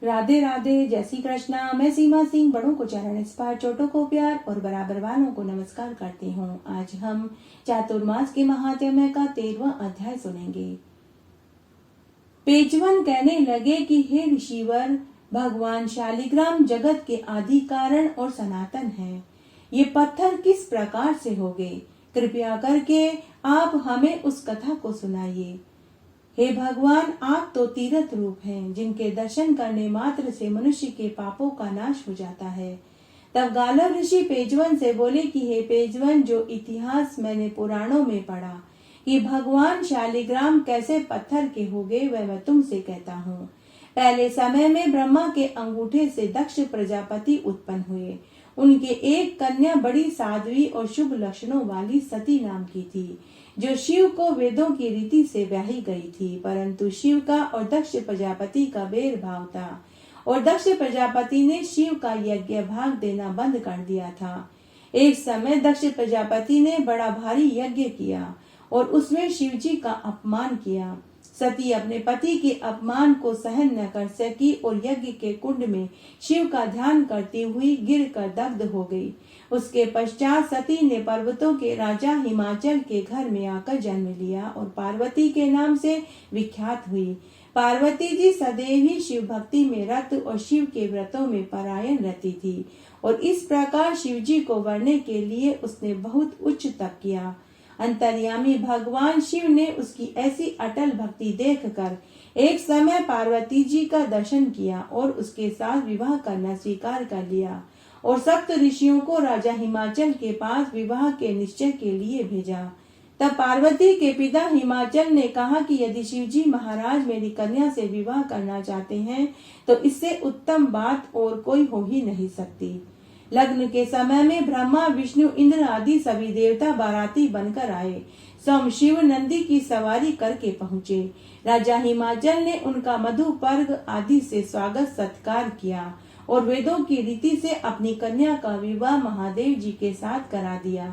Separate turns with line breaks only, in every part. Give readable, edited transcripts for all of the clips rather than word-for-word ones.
राधे राधे, जय श्री कृष्णा। मैं सीमा सिंह बड़ों को चरण स्पर्श, छोटों को प्यार और बराबर वालों को नमस्कार करती हूँ। आज हम चातुर्मास के महात्म्य का 13वां अध्याय सुनेंगे। पेजवन कहने लगे कि हे ऋषिवर, भगवान शालिग्राम जगत के आदि कारण और सनातन हैं। ये पत्थर किस प्रकार से हो गए? कृपया करके आप हमें उस कथा को सुनाइए। हे भगवान, आप तो तीर्थ रूप हैं, जिनके दर्शन करने मात्र से मनुष्य के पापों का नाश हो जाता है। तब गालव ऋषि पेजवन से बोले कि हे पेजवन, जो इतिहास मैंने पुराणों में पढ़ा कि भगवान शालिग्राम कैसे पत्थर के हो गए, वह मैं तुमसे कहता हूँ। पहले समय में ब्रह्मा के अंगूठे से दक्ष प्रजापति उत्पन्न हुए। उनके एक कन्या बड़ी साध्वी और शुभ लक्षणों वाली सती नाम की थी, जो शिव को वेदों की रीति से ब्याही गई थी। परंतु शिव का और दक्ष प्रजापति का बैर भाव था और दक्ष प्रजापति ने शिव का यज्ञ भाग देना बंद कर दिया था। एक समय दक्ष प्रजापति ने बड़ा भारी यज्ञ किया और उसमें शिव जी का अपमान किया। सती अपने पति के अपमान को सहन न कर सकी और यज्ञ के कुंड में शिव का ध्यान करती हुई गिरकर दग्ध हो गई। उसके पश्चात सती ने पर्वतों के राजा हिमाचल के घर में आकर जन्म लिया और पार्वती के नाम से विख्यात हुई। पार्वती जी सदैव ही शिव भक्ति में रत और शिव के व्रतों में परायण रहती थी और इस प्रकार शिव जी को वरने के लिए उसने बहुत उच्च तप किया। अंतर्यामी भगवान शिव ने उसकी ऐसी अटल भक्ति देखकर एक समय पार्वती जी का दर्शन किया और उसके साथ विवाह करना स्वीकार कर लिया और सप्त ऋषियों को राजा हिमाचल के पास विवाह के निश्चय के लिए भेजा। तब पार्वती के पिता हिमाचल ने कहा कि यदि शिव जी महाराज मेरी कन्या से विवाह करना चाहते हैं तो इससे उत्तम बात और कोई हो ही नहीं सकती। लग्न के समय में ब्रह्मा, विष्णु, इंद्र आदि सभी देवता बाराती बनकर आए। स्वयं शिव नंदी की सवारी करके पहुँचे। राजा हिमाचल ने उनका मधु पर्ग आदि से स्वागत सत्कार किया और वेदों की रीति से अपनी कन्या का विवाह महादेव जी के साथ करा दिया।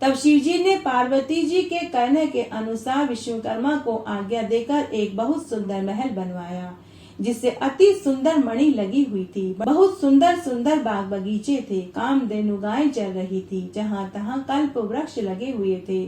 तब शिव जी ने पार्वती जी के कहने के अनुसार विश्वकर्मा को आज्ञा देकर एक बहुत सुंदर महल बनवाया, जिससे अति सुंदर मणि लगी हुई थी। बहुत सुंदर सुंदर बाग बगीचे थे। कामधेनु गाय चल रही थी। जहाँ तहाँ कल्प वृक्ष लगे हुए थे।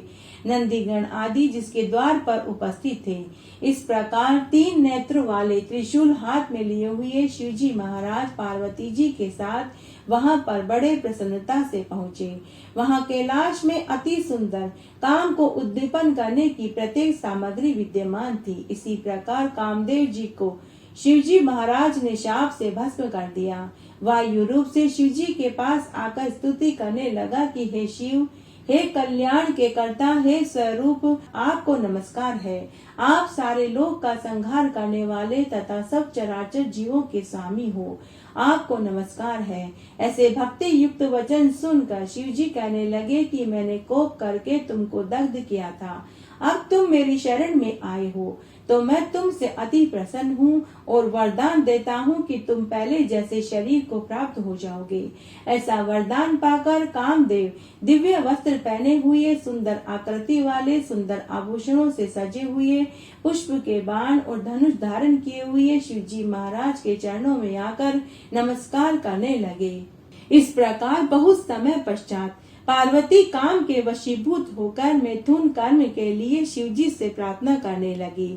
नंदीगण आदि जिसके द्वार पर उपस्थित थे। इस प्रकार 3 नेत्र वाले त्रिशूल हाथ में लिए हुए शिव जी महाराज पार्वती जी के साथ वहाँ पर बड़े प्रसन्नता से पहुँचे। वहाँ कैलाश में अति सुंदर काम को उद्दीपन करने की प्रत्येक सामग्री विद्यमान थी। इसी प्रकार कामदेव जी को शिवजी महाराज ने शाप से भस्म कर दिया। वायु रूप से शिवजी के पास आकर स्तुति करने लगा कि हे शिव, हे कल्याण के कर्ता, हे स्वरूप, आपको नमस्कार है। आप सारे लोक का संहार करने वाले तथा सब चराचर जीवों के स्वामी हो। आपको नमस्कार है। ऐसे भक्ति युक्त वचन सुनकर शिवजी कहने लगे कि मैंने कोप करके तुमको दग्ध किया था। अब तुम मेरी शरण में आए हो तो मैं तुमसे अति प्रसन्न हूँ और वरदान देता हूँ कि तुम पहले जैसे शरीर को प्राप्त हो जाओगे। ऐसा वरदान पाकर कामदेव दिव्य वस्त्र पहने हुए, सुंदर आकृति वाले, सुंदर आभूषणों से सजे हुए, पुष्प के बाण और धनुष धारण किए हुए शिवजी महाराज के चरणों में आकर नमस्कार करने लगे। इस प्रकार बहुत समय पश्चात पार्वती काम के वशीभूत होकर मैथुन कर्म के लिए शिवजी से प्रार्थना करने लगी।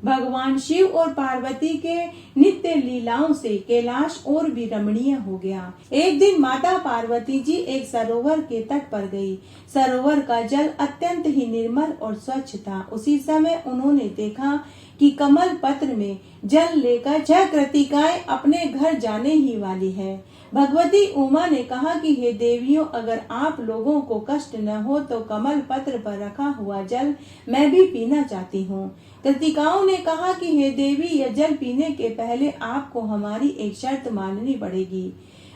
भगवान शिव और पार्वती के नित्य लीलाओं से कैलाश और भी रमणीय हो गया। एक दिन माता पार्वती जी एक सरोवर के तट पर गई। सरोवर का जल अत्यंत ही निर्मल और स्वच्छ था। उसी समय उन्होंने देखा कि कमल पत्र में जल लेकर 6 कृतिकाएं अपने घर जाने ही वाली है। भगवती उमा ने कहा कि हे देवियों, अगर आप लोगों को कष्ट न हो तो कमल पत्र पर रखा हुआ जल मैं भी पीना चाहती हूँ। कृतिकाओं ने कहा कि हे देवी, यह जल पीने के पहले आपको हमारी एक शर्त माननी पड़ेगी।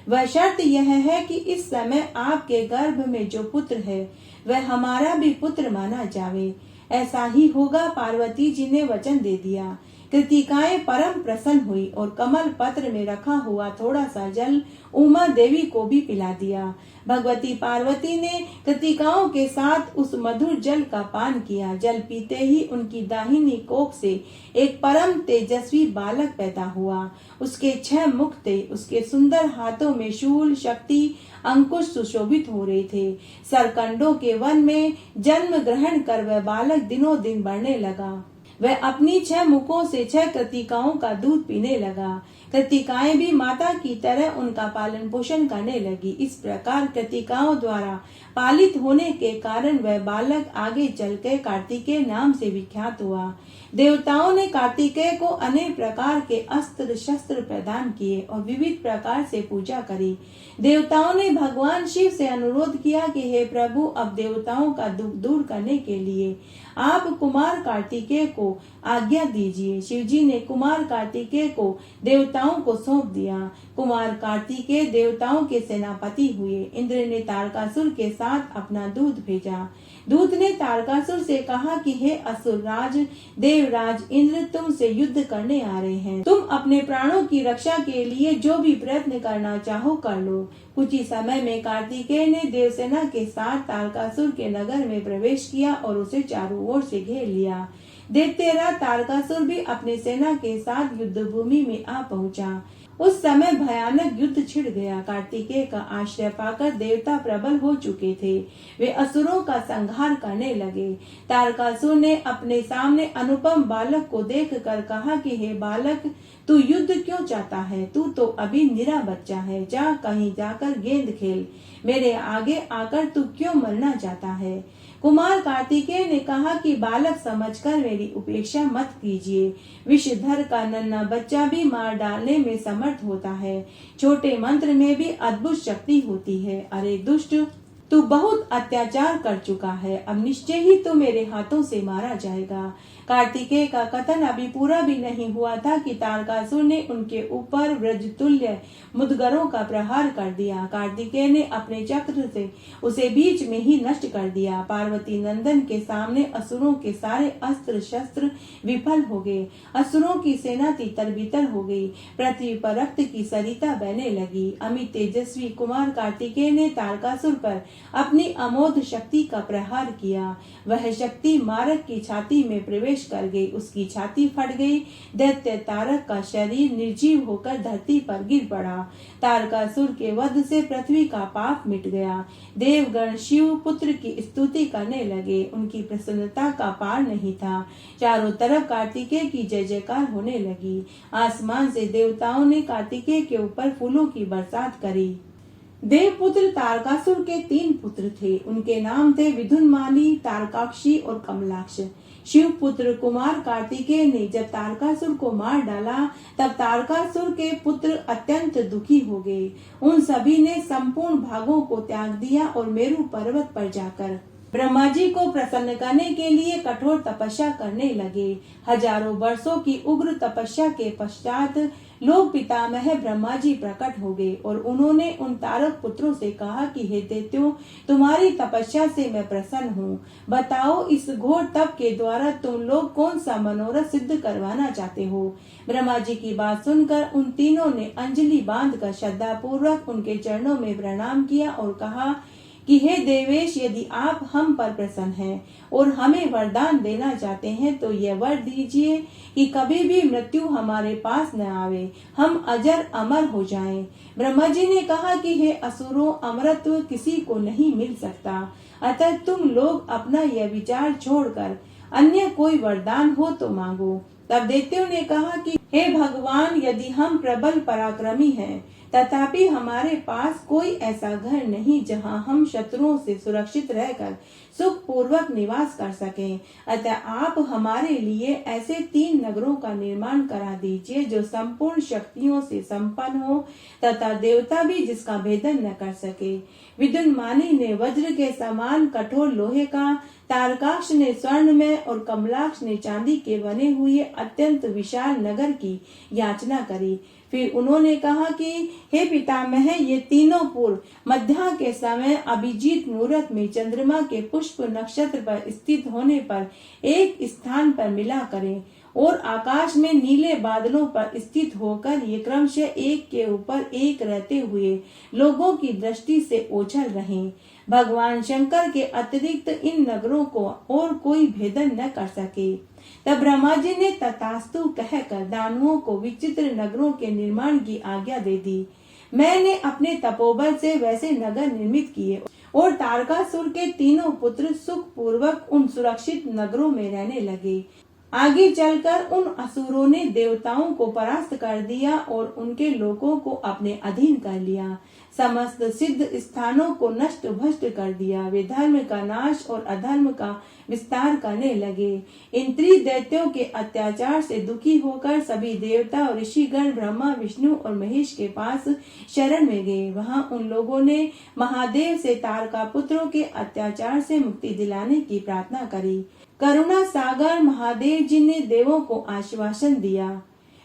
वह शर्त यह है कि इस समय आपके गर्भ में जो पुत्र है वह हमारा भी पुत्र माना जावे। ऐसा ही होगा। पार्वती जी ने वचन दे दिया। कृतिकाएं परम प्रसन्न हुई और कमल पत्र में रखा हुआ थोड़ा सा जल उमा देवी को भी पिला दिया। भगवती पार्वती ने कृतिकाओं के साथ उस मधुर जल का पान किया। जल पीते ही उनकी दाहिनी कोख से एक परम तेजस्वी बालक पैदा हुआ। उसके 6 मुख थे। उसके सुंदर हाथों में शूल, शक्ति, अंकुश सुशोभित हो रहे थे। सरकंडों के वन में जन्म ग्रहण कर वह बालक दिनों दिन बढ़ने लगा। वह अपनी 6 मुखों से 6 कृतिकाओं का दूध पीने लगा। कृतिकाएं भी माता की तरह उनका पालन पोषण करने लगी। इस प्रकार कृतिकाओं द्वारा पालित होने के कारण वह बालक आगे चलकर कार्तिकेय नाम से विख्यात हुआ। देवताओं ने कार्तिकेय को अनेक प्रकार के अस्त्र शस्त्र प्रदान किए और विविध प्रकार से पूजा करी। देवताओं ने भगवान शिव से अनुरोध किया कि हे प्रभु, अब देवताओं का दुख दूर करने के लिए आप कुमार कार्तिकेय को आज्ञा दीजिए। शिवजी ने कुमार कार्तिकेय को देवताओं को सौंप दिया। कुमार कार्तिकेय देवताओं के सेनापति हुए। इंद्र ने तारकासुर के साथ अपना दूत भेजा। दूत ने तारकासुर से कहा कि हे असुर राज, देवराज इंद्र तुमसे युद्ध करने आ रहे हैं। तुम अपने प्राणों की रक्षा के लिए जो भी प्रयत्न करना चाहो कर लो। कुछ ही समय में कार्तिकेय ने देवसेना के साथ तारकासुर के नगर में प्रवेश किया और उसे चारों ओर से घेर लिया। देखते रात तारकासुर भी अपने सेना के साथ युद्ध भूमि में आ पहुंचा। उस समय भयानक युद्ध छिड़ गया। कार्तिकेय का आश्रय पाकर देवता प्रबल हो चुके थे। वे असुरों का संहार करने लगे। तारकासुर ने अपने सामने अनुपम बालक को देखकर कहा कि हे बालक, तू युद्ध क्यों चाहता है? तू तो अभी निरा बच्चा है। जा कहीं जाकर गेंद खेल। मेरे आगे आकर तू क्यों मरना चाहता है? कुमार कार्तिकेय ने कहा कि बालक समझकर मेरी उपेक्षा मत कीजिए। विषधर का नन्हा बच्चा भी मार डालने में समर्थ होता है। छोटे मंत्र में भी अद्भुत शक्ति होती है। अरे दुष्ट, तू बहुत अत्याचार कर चुका है। अब निश्चय ही तू मेरे हाथों से मारा जाएगा। कार्तिकेय का कथन अभी पूरा भी नहीं हुआ था कि तारकासुर ने उनके ऊपर व्रजतुल्य मुदगरों का प्रहार कर दिया। कार्तिकेय ने अपने चक्र से उसे बीच में ही नष्ट कर दिया। पार्वती नंदन के सामने असुरों के सारे अस्त्र शस्त्र विफल हो गए। असुरों की सेना तितर बितर हो गई। पृथ्वी पर रक्त की सरिता बहने लगी। अमित तेजस्वी कुमार कार्तिकेय ने तारकासुर पर अपनी अमोघ शक्ति का प्रहार किया। वह शक्ति मारक की छाती में प्रवेश कर गई। उसकी छाती फट गई। दैत्य तारक का शरीर निर्जीव होकर धरती पर गिर पड़ा। तारकासुर के वध से पृथ्वी का पाप मिट गया। देवगण शिव पुत्र की स्तुति करने लगे। उनकी प्रसन्नता का पार नहीं था। चारों तरफ कार्तिकेय की जय जयकार होने लगी। आसमान से देवताओं ने कार्तिकेय के ऊपर फूलों की बरसात करी। देवपुत्र तारकासुर के 3 पुत्र थे। उनके नाम थे विदुन्माली, तारकाक्षी और कमलाक्ष। शिव पुत्र कुमार कार्तिकेय ने जब तारकासुर को मार डाला तब तारकासुर के पुत्र अत्यंत दुखी हो गए। उन सभी ने संपूर्ण भागों को त्याग दिया और मेरु पर्वत पर जाकर ब्रह्मा जी को प्रसन्न करने के लिए कठोर तपस्या करने लगे। हजारों वर्षों की उग्र तपस्या के पश्चात लोक पितामह ब्रह्मा जी प्रकट हो गए और उन्होंने उन तारक पुत्रों से कहा कि हे दैत्यों, तुम्हारी तपस्या से मैं प्रसन्न हूँ। बताओ, इस घोर तप के द्वारा तुम लोग कौन सा मनोरथ सिद्ध करवाना चाहते हो? ब्रह्मा जी की बात सुनकर उन तीनों ने अंजलि बांधकर श्रद्धा पूर्वक उनके चरणों में प्रणाम किया और कहा कि हे देवेश, यदि आप हम पर प्रसन्न हैं और हमें वरदान देना चाहते हैं तो यह वर दीजिए कि कभी भी मृत्यु हमारे पास न आवे, हम अजर अमर हो जाएं। ब्रह्मा जी ने कहा कि हे असुरों, अमरत्व किसी को नहीं मिल सकता, अतः तुम लोग अपना यह विचार छोड़कर अन्य कोई वरदान हो तो मांगो। तब दैत्यों ने कहा कि हे भगवान, यदि हम प्रबल पराक्रमी हैं तथापि हमारे पास कोई ऐसा घर नहीं जहां हम शत्रुओं से सुरक्षित रहकर सुख पूर्वक निवास कर सकें। अतः आप हमारे लिए ऐसे 3 नगरों का निर्माण करा दीजिए जो संपूर्ण शक्तियों से संपन्न हो तथा देवता भी जिसका भेदन न कर सके। विदुन्मानी ने वज्र के समान कठोर लोहे का, तारकाक्ष ने स्वर्ण में और कमलाक्ष ने चांदी के बने हुए अत्यंत विशाल नगर की याचना करी। फिर उन्होंने कहा कि हे पितामह, ये तीनों पूर्व मध्या के समय अभिजीत मुहूर्त में चंद्रमा के पुष्प नक्षत्र पर स्थित होने पर एक स्थान पर मिला करें और आकाश में नीले बादलों पर स्थित होकर ये क्रमशः एक के ऊपर एक रहते हुए लोगों की दृष्टि से ओझल रहे। भगवान शंकर के अतिरिक्त इन नगरों को और कोई भेदन न कर सके। तब ब्रह्मा जी ने तथास्तु कहकर दानवों को विचित्र नगरों के निर्माण की आज्ञा दे दी। मैंने अपने तपोबल से वैसे नगर निर्मित किए और तारकासुर के तीनों पुत्र सुख पूर्वक उन सुरक्षित नगरों में रहने लगे। आगे चलकर उन असुरों ने देवताओं को परास्त कर दिया और उनके लोगों को अपने अधीन कर लिया। समस्त सिद्ध स्थानों को नष्ट भ्रष्ट कर दिया। वे धर्म का नाश और अधर्म का विस्तार करने लगे। इन त्रिदैत्यों के अत्याचार से दुखी होकर सभी देवता और ऋषिगण ब्रह्मा विष्णु और महेश के पास शरण में गए। वहां उन लोगों ने महादेव से तारका पुत्रों के अत्याचार से मुक्ति दिलाने की प्रार्थना करी। करुणा सागर महादेव जी ने देवों को आश्वासन दिया।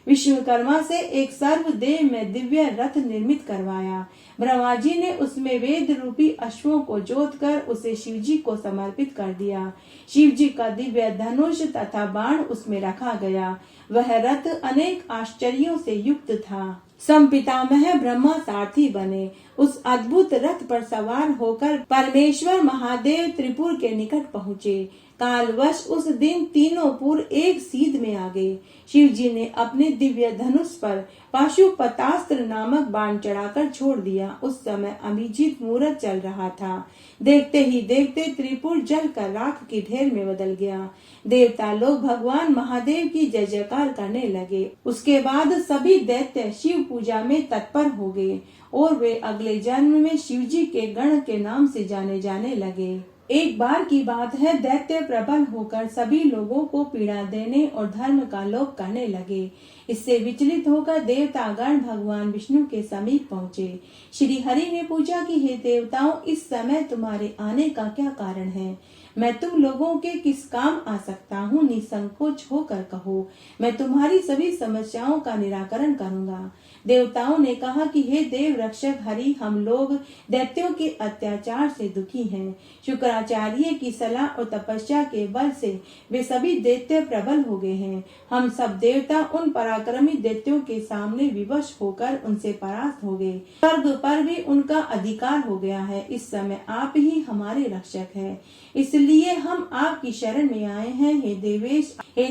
विश्वकर्मा से एक सर्वदेव में दिव्य रथ निर्मित करवाया। ब्रह्मा जी ने उसमें वेद रूपी अश्वों को जोतकर उसे शिव जी को समर्पित कर दिया। शिव जी का दिव्य धनुष तथा बाण उसमें रखा गया। वह रथ अनेक आश्चर्यों से युक्त था। संपितामह ब्रह्मा सारथी बने। उस अद्भुत रथ पर सवार होकर परमेश्वर महादेव त्रिपुर के निकट पहुँचे। कालवश उस दिन तीनों पुर एक सीध में आ गए। शिव जी ने अपने दिव्य धनुष पर पाशुपतास्त्र नामक बाण चढ़ाकर छोड़ दिया। उस समय अभिजीत मुहूर्त चल रहा था। देखते ही देखते त्रिपुर जलकर राख की ढेर में बदल गया। देवता लोग भगवान महादेव की जय जयकार करने लगे। उसके बाद सभी दैत्य शिव पूजा में तत्पर हो गए और वे अगले जन्म में शिव जी के गण के नाम से जाने जाने लगे। एक बार की बात है, दैत्य प्रबल होकर सभी लोगों को पीड़ा देने और धर्म का लोप करने लगे। इससे विचलित होकर देवतागण भगवान विष्णु के समीप पहुँचे। श्री हरि ने पूछा कि हे देवताओं, इस समय तुम्हारे आने का क्या कारण है? मैं तुम लोगों के किस काम आ सकता हूँ? निसंकोच होकर कहो, मैं तुम्हारी सभी समस्याओं का निराकरण करूँगा। देवताओं ने कहा कि हे देव रक्षक हरि, हम लोग दैत्यों के अत्याचार से दुखी हैं। शुक्राचार्य की सलाह और तपस्या के बल से वे सभी दैत्य प्रबल हो गए हैं। हम सब देवता उन पराक्रमी दैत्यों के सामने विवश होकर उनसे परास्त हो गए। स्वर्ग पर भी उनका अधिकार हो गया है। इस समय आप ही हमारे रक्षक हैं, इसलिए हम आपकी शरण में आए हैं। हे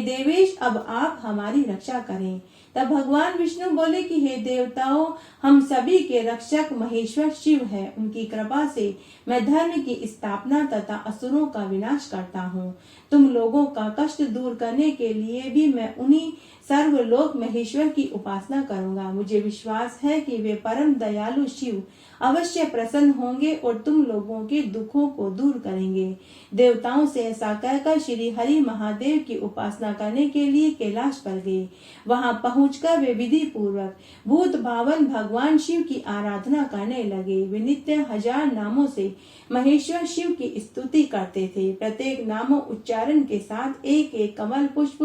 देवेश, अब आप हमारी रक्षा करें। तब भगवान विष्णु बोले कि हे देवताओं, हम सभी के रक्षक महेश्वर शिव है। उनकी कृपा से मैं धर्म की स्थापना तथा असुरों का विनाश करता हूँ। तुम लोगों का कष्ट दूर करने के लिए भी मैं उन्हीं सर्वलोक महेश्वर की उपासना करूंगा। मुझे विश्वास है कि वे परम दयालु शिव अवश्य प्रसन्न होंगे और तुम लोगों के दुखों को दूर करेंगे। देवताओं से ऐसा कहकर श्री हरि महादेव की उपासना करने के लिए कैलाश पर गए। वहां पहुंचकर वे विधि पूर्वक भूत भावन भगवान शिव की आराधना करने लगे। वे नित्य 1000 नामों से महेश्वर शिव की स्तुति करते थे। प्रत्येक नामों उच्चारण के साथ एक एक कमल पुष्प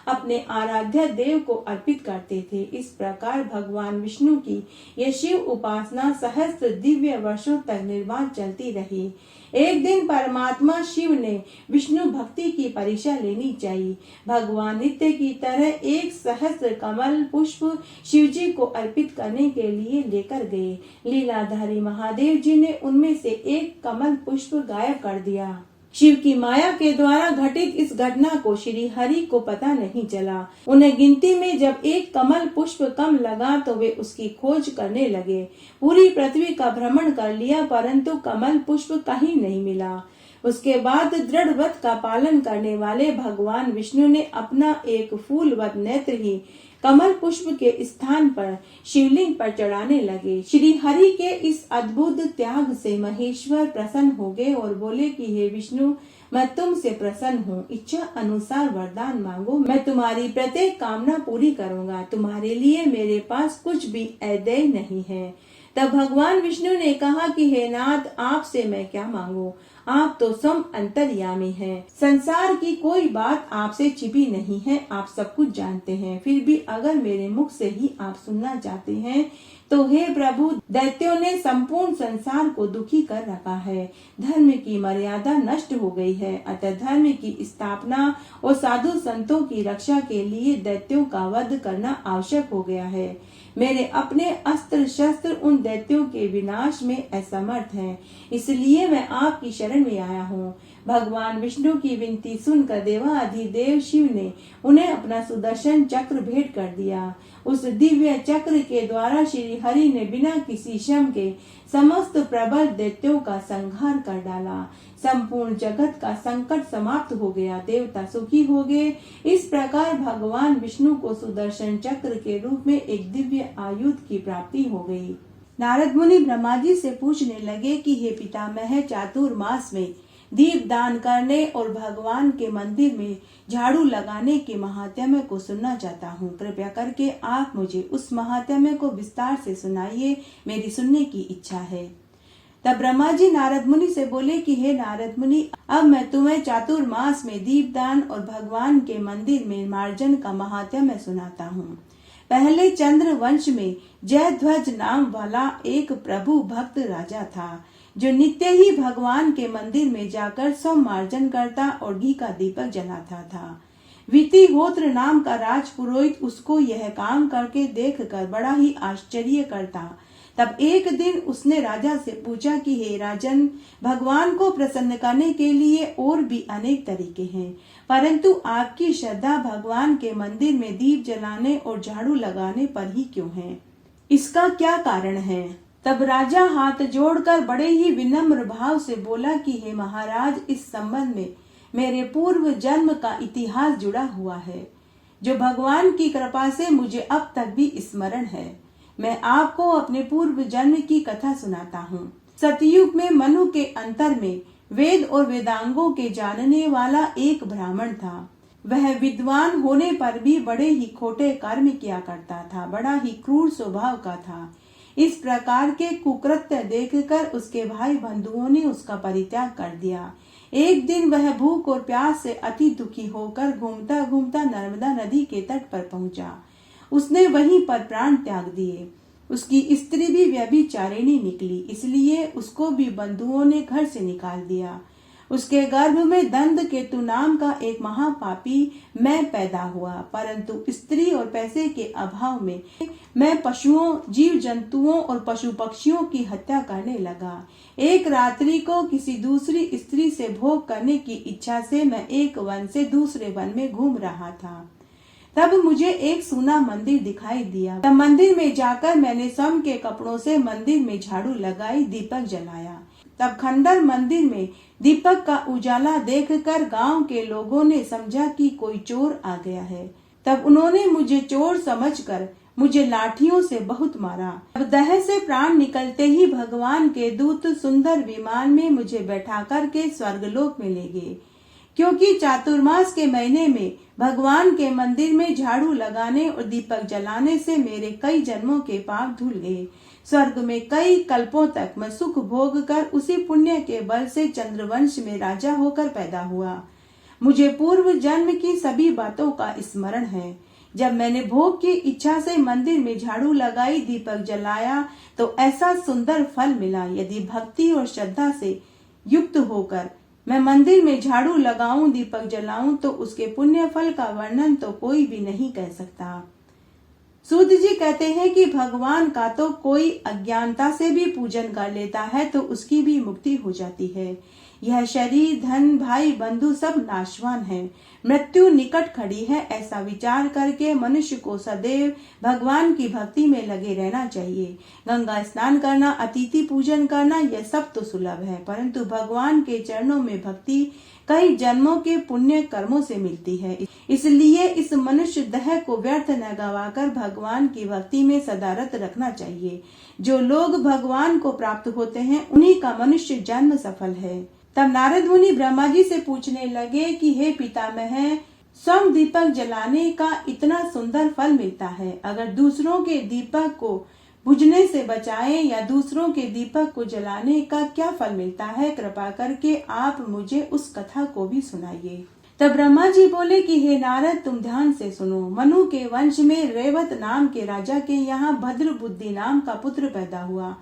अपने आराध्य देव को अर्पित करते थे। इस प्रकार भगवान विष्णु की यह शिव उपासना सहस्त्र दिव्य वर्षों तक निर्बाध चलती रही। एक दिन परमात्मा शिव ने विष्णु भक्ति की परीक्षा लेनी चाहिए। भगवान नित्य की तरह 1 सहस्त्र कमल पुष्प शिव जी को अर्पित करने के लिए लेकर गए। लीलाधारी महादेव जी ने उनमें से 1 कमल पुष्प गायब कर दिया। शिव की माया के द्वारा घटित इस घटना को श्री हरि को पता नहीं चला। उन्हें गिनती में जब 1 कमल पुष्प कम लगा तो वे उसकी खोज करने लगे। पूरी पृथ्वी का भ्रमण कर लिया, परंतु कमल पुष्प कहीं नहीं मिला। उसके बाद दृढ़ व्रत का पालन करने वाले भगवान विष्णु ने अपना एक फूलवत नेत्र ही कमल पुष्प के स्थान पर शिवलिंग पर चढ़ाने लगे। श्री हरि के इस अद्भुत त्याग से महेश्वर प्रसन्न हो गए और बोले कि हे विष्णु, मैं तुमसे प्रसन्न हूँ। इच्छा अनुसार वरदान मांगो, मैं तुम्हारी प्रत्येक कामना पूरी करूँगा। तुम्हारे लिए मेरे पास कुछ भी अदेय नहीं है। तब भगवान विष्णु ने कहा कि हे नाथ, आपसे मैं क्या मांगू, आप तो स्वयं अंतर्यामी हैं। संसार की कोई बात आपसे छिपी नहीं है, आप सब कुछ जानते हैं। फिर भी अगर मेरे मुख से ही आप सुनना चाहते हैं तो हे प्रभु, दैत्यों ने संपूर्ण संसार को दुखी कर रखा है। धर्म की मर्यादा नष्ट हो गई है, अतः धर्म की स्थापना और साधु संतों की रक्षा के लिए दैत्यों का वध करना आवश्यक हो गया है। मेरे अपने अस्त्र शस्त्र उन दैत्यों के विनाश में असमर्थ हैं, इसलिए मैं आपकी शरण में आया हूँ। भगवान विष्णु की विनती सुनकर देवाधिदेव शिव ने उन्हें अपना सुदर्शन चक्र भेंट कर दिया। उस दिव्य चक्र के द्वारा श्री हरि ने बिना किसी श्रम के समस्त प्रबल दैत्यों का संहार कर डाला। संपूर्ण जगत का संकट समाप्त हो गया, देवता सुखी हो गए। इस प्रकार भगवान विष्णु को सुदर्शन चक्र के रूप में एक दिव्य आयुध की प्राप्ति हो गई। नारद मुनि ब्रह्मा जी से पूछने लगे कि हे पितामह, चातुर्मास में दीप दान करने और भगवान के मंदिर में झाड़ू लगाने के महात्म्य को सुनना चाहता हूँ। कृपया करके आप मुझे उस महात्म्य को विस्तार से सुनाइए, मेरी सुनने की इच्छा है। तब ब्रह्मा जी नारद मुनि से बोले कि हे नारद मुनि, अब मैं तुम्हें चातुर्मास में दीपदान और भगवान के मंदिर में मार्जन का महात्म्य सुनाता हूँ। पहले चंद्र वंश में जयध्वज नाम वाला एक प्रभु भक्त राजा था, जो नित्य ही भगवान के मंदिर में जाकर सोमार्जन करता और घी का दीपक जलाता था। वितिहोत्र नाम का राजपुरोहित उसको यह काम करके देखकर बड़ा ही आश्चर्य करता। तब एक दिन उसने राजा से पूछा कि हे राजन, भगवान को प्रसन्न करने के लिए और भी अनेक तरीके हैं, परंतु आपकी श्रद्धा भगवान के मंदिर में दीप जलाने और झाड़ू लगाने पर ही क्यों है? इसका क्या कारण है? तब राजा हाथ जोड़कर बड़े ही विनम्र भाव से बोला कि हे महाराज, इस संबंध में मेरे पूर्व जन्म का इतिहास जुड़ा हुआ है, जो भगवान की कृपा से मुझे अब तक भी स्मरण है। मैं आपको अपने पूर्व जन्म की कथा सुनाता हूँ। सतयुग में मनु के अंतर में वेद और वेदांगों के जानने वाला एक ब्राह्मण था। वह विद्वान होने पर भी बड़े ही खोटे कर्म किया करता था, बड़ा ही क्रूर स्वभाव का था। इस प्रकार के कुकृत्य देखकर उसके भाई बंधुओं ने उसका परित्याग कर दिया। एक दिन वह भूख और प्यास से अति दुखी होकर घूमता घूमता नर्मदा नदी के तट पर पहुंचा। उसने वहीं पर प्राण त्याग दिए। उसकी स्त्री भी व्यभिचारिणी निकली, इसलिए उसको भी बंधुओं ने घर से निकाल दिया। उसके गर्भ में दंड केतु नाम का एक महापापी मैं पैदा हुआ, परंतु स्त्री और पैसे के अभाव में मैं पशुओं, जीव जंतुओं और पशु पक्षियों की हत्या करने लगा। एक रात्रि को किसी दूसरी स्त्री से भोग करने की इच्छा से मैं एक वन से दूसरे वन में घूम रहा था। तब मुझे एक सूना मंदिर दिखाई दिया। तब मंदिर में जाकर मैंने स्वयं के कपड़ों से मंदिर में झाड़ू लगाई, दीपक जलाया। तब खंडर मंदिर में दीपक का उजाला देखकर गांव के लोगों ने समझा कि कोई चोर आ गया है। तब उन्होंने मुझे चोर समझकर मुझे लाठियों से बहुत मारा। अब देह से प्राण निकलते ही भगवान के दूत सुंदर विमान में मुझे बैठा करके स्वर्गलोक में ले गए। क्योंकि चातुर्मास के महीने में भगवान के मंदिर में झाड़ू लगाने और दीपक जलाने से मेरे कई जन्मों के पाप धुल गए। स्वर्ग में कई कल्पों तक मैं सुख भोग कर उसी पुण्य के बल से चंद्रवंश में राजा होकर पैदा हुआ। मुझे पूर्व जन्म की सभी बातों का स्मरण है। जब मैंने भोग की इच्छा से मंदिर में झाड़ू लगाई, दीपक जलाया, तो ऐसा सुंदर फल मिला। यदि भक्ति और श्रद्धा से युक्त होकर मैं मंदिर में झाड़ू लगाऊं, दीपक जलाऊं, तो उसके पुण्य फल का वर्णन तो कोई भी नहीं कह सकता। सूत जी कहते हैं कि भगवान का तो कोई अज्ञानता से भी पूजन कर लेता है तो उसकी भी मुक्ति हो जाती है। यह शरीर, धन, भाई बंधु सब नाशवान है, मृत्यु निकट खड़ी है। ऐसा विचार करके मनुष्य को सदैव भगवान की भक्ति में लगे रहना चाहिए। गंगा स्नान करना, अतिथि पूजन करना, यह सब तो सुलभ है, परंतु भगवान के चरणों में भक्ति कई जन्मों के पुण्य कर्मों से मिलती है। इसलिए इस मनुष्य देह को व्यर्थ न गवाकर भगवान की भक्ति में सदा रत रखना चाहिए। जो लोग भगवान को प्राप्त होते हैं उन्हीं का मनुष्य जन्म सफल है। तब नारद मुनि ब्रह्मा जी से पूछने लगे कि हे पितामह, स्वयं दीपक जलाने का इतना सुंदर फल मिलता है, अगर दूसरों के दीपक को बुझने से बचाएं या दूसरों के दीपक को जलाने का क्या फल मिलता है, कृपा करके आप मुझे उस कथा को भी सुनाइए। तब ब्रह्मा जी बोले कि हे नारद, तुम ध्यान से सुनो। मनु के वंश में रेवत नाम के राजा के यहाँ भद्र बुद्धि नाम का पुत्र पैदा हुआ।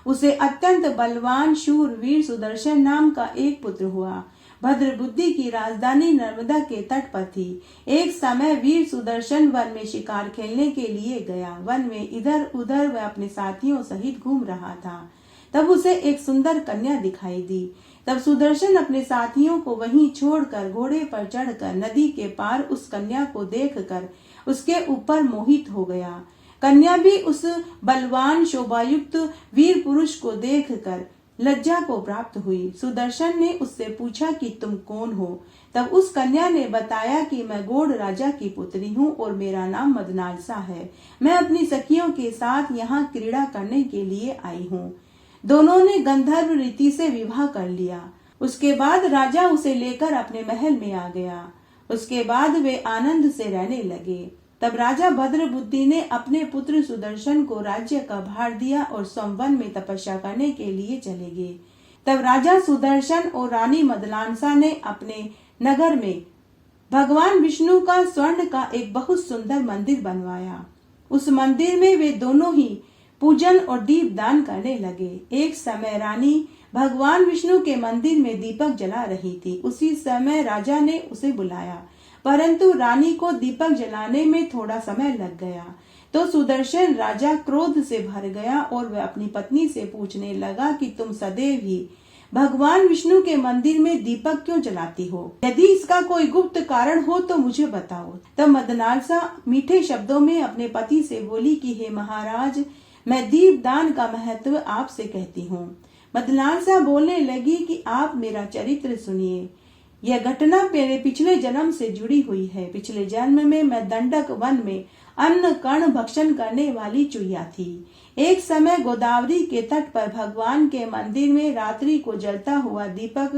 उसे अत्यंत बलवान शूर वीर सुदर्शन नाम का एक पुत्र हुआ। भद्र बुद्धि की राजधानी नर्मदा के तट पर थी। एक समय वीर सुदर्शन वन में शिकार खेलने के लिए गया। वन में इधर उधर वह अपने साथियों सहित घूम रहा था। तब उसे एक सुंदर कन्या दिखाई दी। तब सुदर्शन अपने साथियों को वहीं छोड़कर घोड़े पर चढ़कर नदी के पार उस कन्या को देखकर उसके ऊपर मोहित हो गया। कन्या भी उस बलवान शोभायुक्त वीर पुरुष को देखकर लज्जा को प्राप्त हुई। सुदर्शन ने उससे पूछा कि तुम कौन हो? तब उस कन्या ने बताया कि मैं गौड़ राजा की पुत्री हूँ और मेरा नाम मदनालसा है। मैं अपनी सखियों के साथ यहाँ क्रीड़ा करने के लिए आई हूँ। दोनों ने गंधर्व रीति से विवाह कर लिया। उसके बाद राजा उसे लेकर अपने महल में आ गया। उसके बाद वे आनंद से रहने लगे। तब राजा भद्र बुद्धि ने अपने पुत्र सुदर्शन को राज्य का भार दिया और सोमवन में तपस्या करने के लिए चले गए। तब राजा सुदर्शन और रानी मदलानसा ने अपने नगर में भगवान विष्णु का स्वर्ण का एक बहुत सुंदर मंदिर बनवाया। उस मंदिर में वे दोनों ही पूजन और दीप दान करने लगे। एक समय रानी भगवान विष्णु के मंदिर में दीपक जला रही थी। उसी समय राजा ने उसे बुलाया, परंतु रानी को दीपक जलाने में थोड़ा समय लग गया। तो सुदर्शन राजा क्रोध से भर गया और वह अपनी पत्नी से पूछने लगा कि तुम सदैव ही भगवान विष्णु के मंदिर में दीपक क्यों जलाती हो? यदि इसका कोई गुप्त कारण हो तो मुझे बताओ। तब मदनालसा मीठे शब्दों में अपने पति से बोली कि हे महाराज, मैं दीप दान का महत्व आपसे कहती हूँ। मदनालसा बोलने लगी कि आप मेरा चरित्र सुनिए। यह घटना मेरे पिछले जन्म से जुड़ी हुई है। पिछले जन्म में मैं दंडक वन में अन्न कर्ण भक्षण करने वाली चुईया थी। एक समय गोदावरी के तट पर भगवान के मंदिर में रात्रि को जलता हुआ दीपक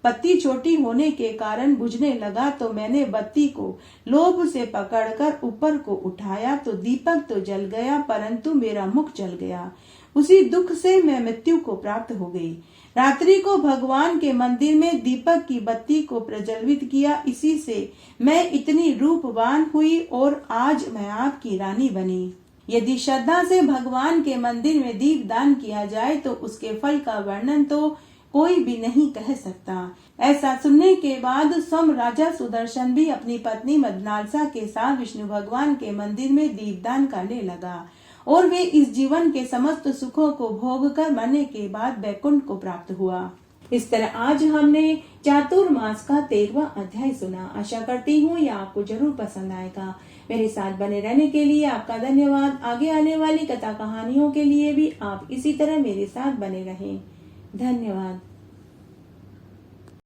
बत्ती छोटी होने के कारण बुझने लगा, तो मैंने बत्ती को लोभ से पकड़कर ऊपर को उठाया तो दीपक तो जल गया, परंतु मेरा मुख जल गया। उसी दुख से मैं मृत्यु को प्राप्त हो गई। रात्रि को भगवान के मंदिर में दीपक की बत्ती को प्रज्वलित किया, इसी से मैं इतनी रूपवान हुई और आज मैं आपकी रानी बनी। यदि श्रद्धा से भगवान के मंदिर में दीप दान किया जाए तो उसके फल का वर्णन तो कोई भी नहीं कह सकता। ऐसा सुनने के बाद सोम राजा सुदर्शन भी अपनी पत्नी मदनालसा के साथ विष्णु भगवान के मंदिर में दीपदान करने लगा और वे इस जीवन के समस्त सुखों को भोग कर मरने के बाद वैकुंठ को प्राप्त हुआ। इस तरह आज हमने चातुर्मास का 13वां अध्याय सुना। आशा करती हूँ यह आपको जरूर पसंद आएगा। मेरे साथ बने रहने के लिए आपका धन्यवाद। आगे आने वाली कथा कहानियों के लिए भी आप इसी तरह मेरे साथ बने रहें। धन्यवाद।